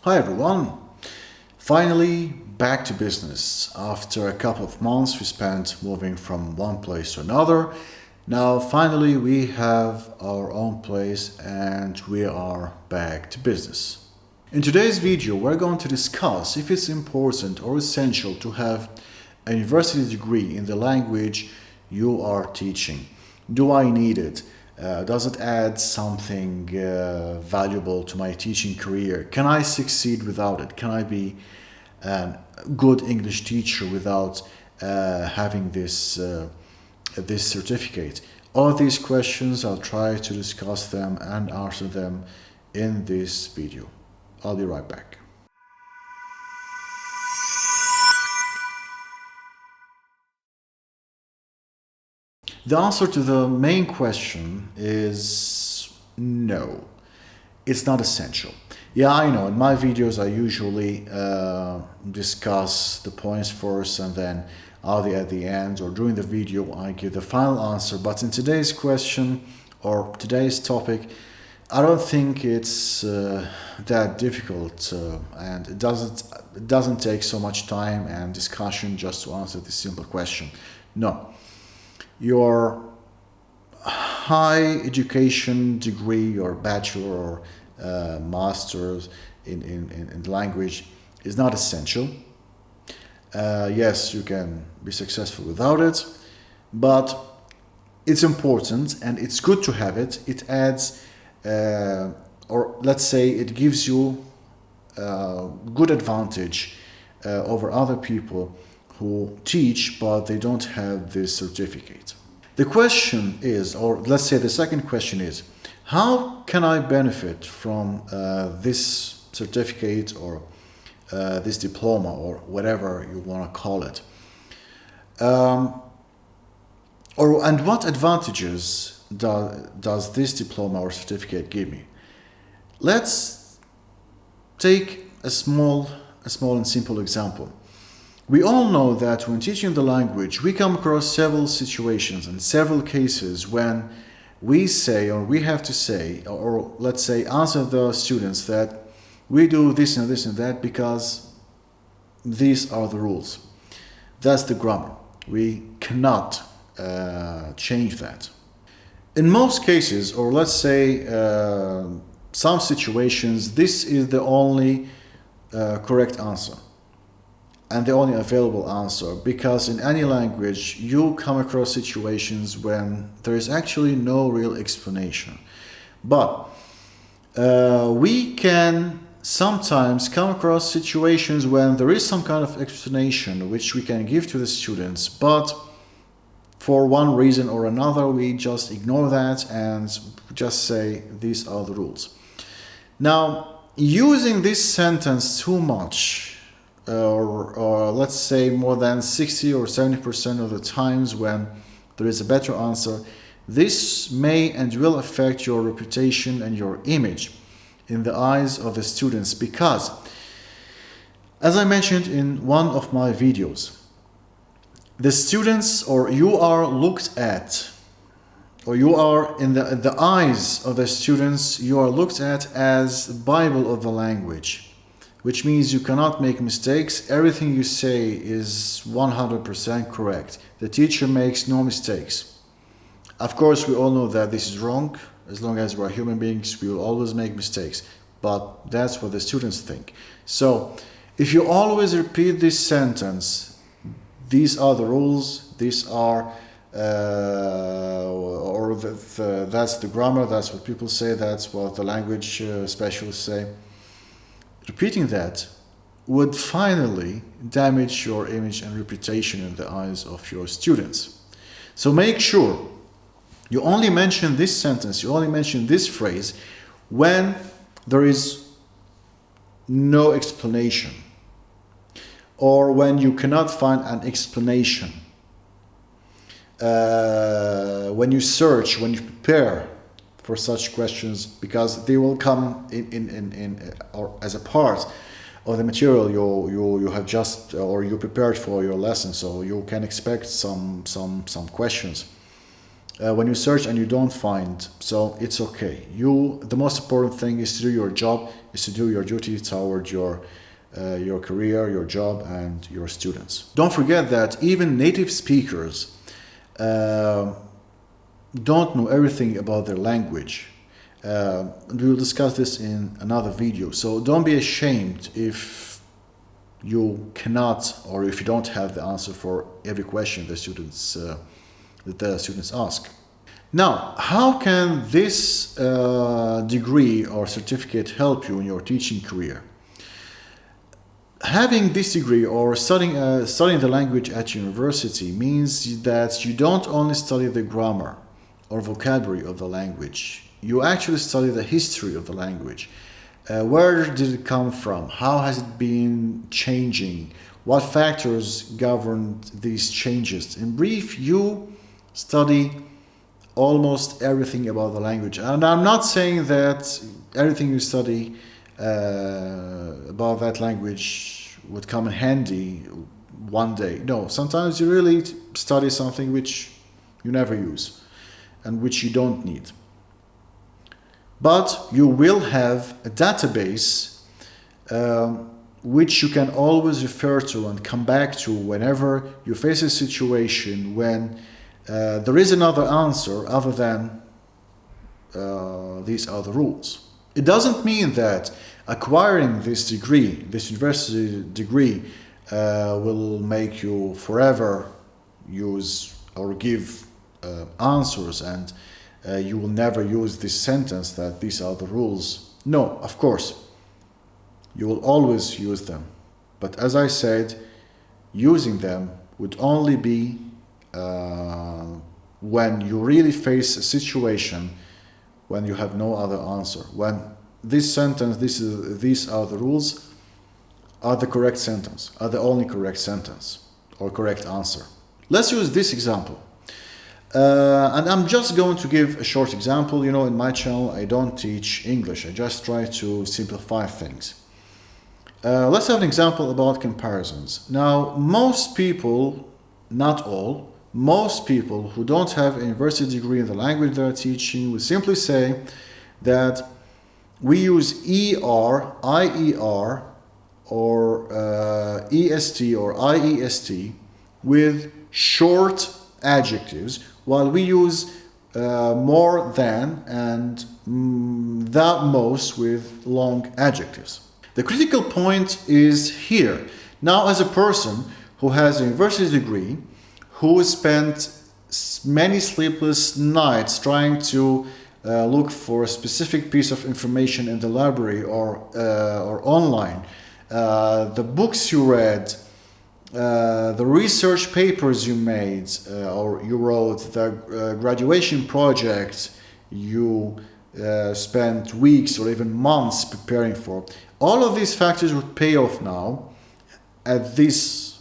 Hi everyone! Finally back to business. After a couple of months we spent moving from one place to another. Now finally we have our own place and we are back to business. In today's video we're going to discuss if it's important or essential to have a university degree in the language you are teaching. Do I need it? Does it add something valuable to my teaching career? Can I succeed without it? Can I be a good English teacher without having this certificate? All of these questions, I'll try to discuss them and answer them in this video. I'll be right back. The answer to the main question is no. It's not essential. Yeah, I know. In my videos, I usually discuss the points first and then at the end or during the video, I give the final answer. But in today's question or today's topic, I don't think it's that difficult and it doesn't take so much time and discussion just to answer this simple question. No. Your high education degree, your bachelor or master's in language is not essential. Yes, you can be successful without it, but it's important and it's good to have it. It adds, or let's say it gives you good advantage over other people who teach but they don't have this certificate. The question is, or let's say the second question is, how can I benefit from this certificate or this diploma or whatever you want to call it? And what advantages does this diploma or certificate give me? Let's take a small and simple example. We all know that when teaching the language, we come across several situations and several cases when we say, or we have to say, or let's say answer the students that we do this and this and that because these are the rules. That's the grammar. We cannot change that. In most cases, or let's say some situations, this is the only correct answer. And the only available answer, because in any language you come across situations when there is actually no real explanation. But we can sometimes come across situations when there is some kind of explanation which we can give to the students, but for one reason or another we just ignore that and just say these are the rules. Now, using this sentence too much, or let's say more than 60 or 70% of the times when there is a better answer, this may and will affect your reputation and your image in the eyes of the students because, as I mentioned in one of my videos, the students, or you are looked at, or you are in the eyes of the students, you are looked at as the Bible of the language, which means you cannot make mistakes. Everything you say is 100% correct. The teacher makes no mistakes. Of course, we all know that this is wrong. As long as we're human beings, we will always make mistakes. But that's what the students think. So, if you always repeat this sentence, these are the rules, these are, that's the grammar, that's what people say, that's what the language specialists say. Repeating that would finally damage your image and reputation in the eyes of your students. So make sure you only mention this sentence, you only mention this phrase when there is no explanation or when you cannot find an explanation. When you search, when you prepare for such questions, because they will come in or as a part of the material you have just or you prepared for your lesson, so you can expect some questions when you search and you don't find, so it's okay. The most important thing is to do your job, is to do your duty toward your career, your job, and your students. Don't forget that even native speakers don't know everything about their language. We will discuss this in another video. So don't be ashamed if you cannot, or if you don't have the answer for every question the students ask. Now, how can this degree or certificate help you in your teaching career? Having this degree or studying the language at university means that you don't only study the grammar or vocabulary of the language. You actually study the history of the language. Where did it come from? How has it been changing? What factors governed these changes? In brief, you study almost everything about the language. And I'm not saying that everything you study about that language would come in handy one day. No, sometimes you really study something which you never use and which you don't need. But you will have a database which you can always refer to and come back to whenever you face a situation when there is another answer other than these are the rules. It doesn't mean that acquiring this degree, this university degree, will make you forever use or give answers, and you will never use this sentence that these are the rules. No, of course, you will always use them. But as I said, using them would only be when you really face a situation when you have no other answer. When this sentence, these are the rules, are the correct sentence, are the only correct sentence or correct answer. Let's use this example. And I'm just going to give a short example. You know, in my channel, I don't teach English. I just try to simplify things. Let's have an example about comparisons. Now, most people, not all, most people who don't have a university degree in the language they're teaching will simply say that we use ER, IER, or EST or IEST with short adjectives, while we use more than and that most with long adjectives. The critical point is here. Now, as a person who has a university degree, who spent many sleepless nights trying to look for a specific piece of information in the library or online, the books you read, the research papers you made or you wrote, the graduation project you spent weeks or even months preparing for, all of these factors would pay off now at this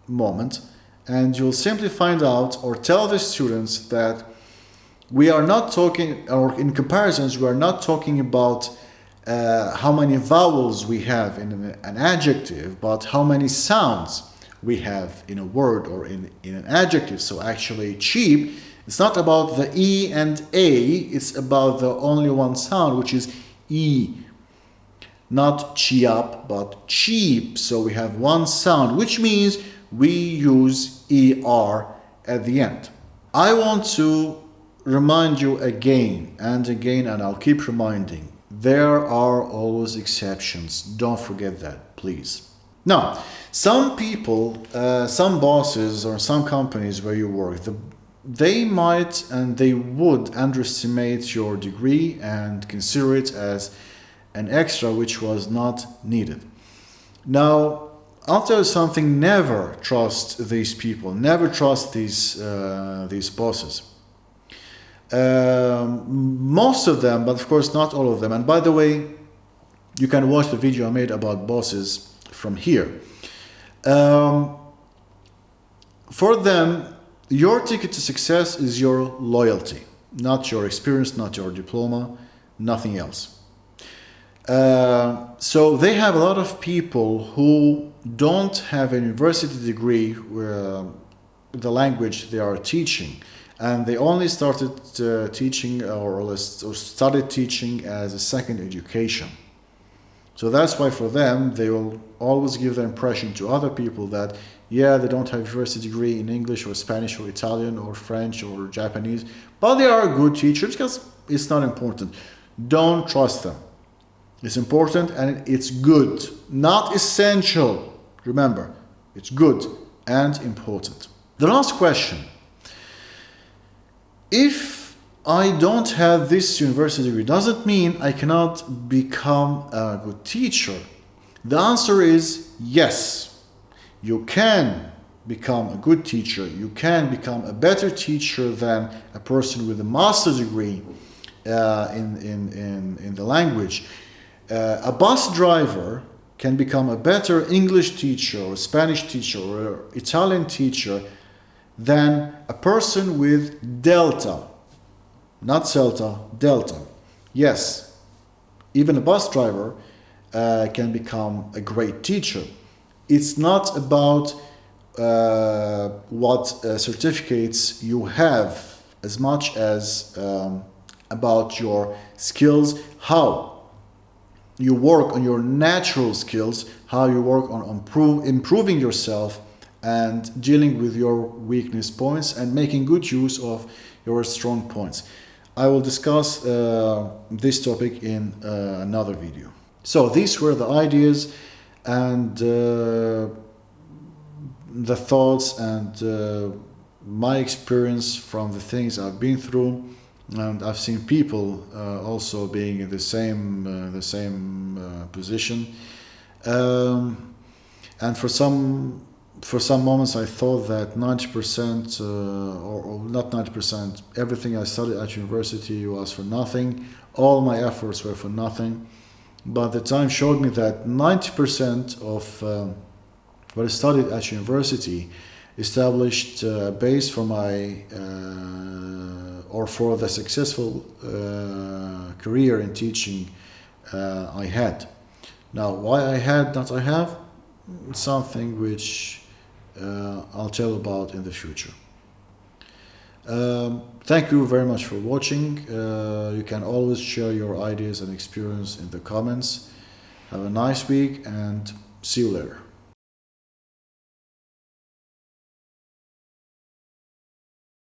moment, and you'll simply find out or tell the students that we are not talking, or in comparisons, we are not talking about how many vowels we have in an adjective, but how many sounds we have in a word or in an adjective. So actually cheap, it's not about the E and A, it's about the only one sound, which is E. Not cheap, but cheap. So we have one sound, which means we use ER at the end. I want to remind you again and again, and I'll keep reminding, there are always exceptions. Don't forget that, please. Now, some people, some bosses or some companies where you work, they might and they would underestimate your degree and consider it as an extra which was not needed. Now, I'll tell you something, never trust these people, never trust these bosses. Most of them, but of course not all of them. And by the way, you can watch the video I made about bosses from here. For them, your ticket to success is your loyalty, not your experience, not your diploma, nothing else. So they have a lot of people who don't have a university degree with the language they are teaching, and they only started teaching or started teaching as a second education. So that's why for them, they will always give the impression to other people that, yeah, they don't have a university degree in English or Spanish or Italian or French or Japanese, but they are good teachers because it's not important. Don't trust them. It's important and it's good, not essential. Remember, it's good and important. The last question. If I don't have this university degree, does it mean I cannot become a good teacher? The answer is yes. You can become a good teacher. You can become a better teacher than a person with a master's degree in the language. A bus driver can become a better English teacher or Spanish teacher or Italian teacher than a person with Delta, not Celta, Delta. Yes, even a bus driver can become a great teacher. It's not about what certificates you have as much as about your skills, how you work on your natural skills, how you work on improving yourself and dealing with your weakness points and making good use of your strong points. I will discuss this topic in another video. So these were the ideas and the thoughts and my experience from the things I've been through, and I've seen people also being in the same position, and for some moments I thought that 90% or not 90%, everything I studied at university was for nothing. All my efforts were for nothing. But the time showed me that 90% of what I studied at university established a base for my or for the successful career in teaching I had. Now, why I had, not I have, something which I'll tell about in the future. Thank you very much for watching. You can always share your ideas and experience in the comments. Have a nice week and see you later.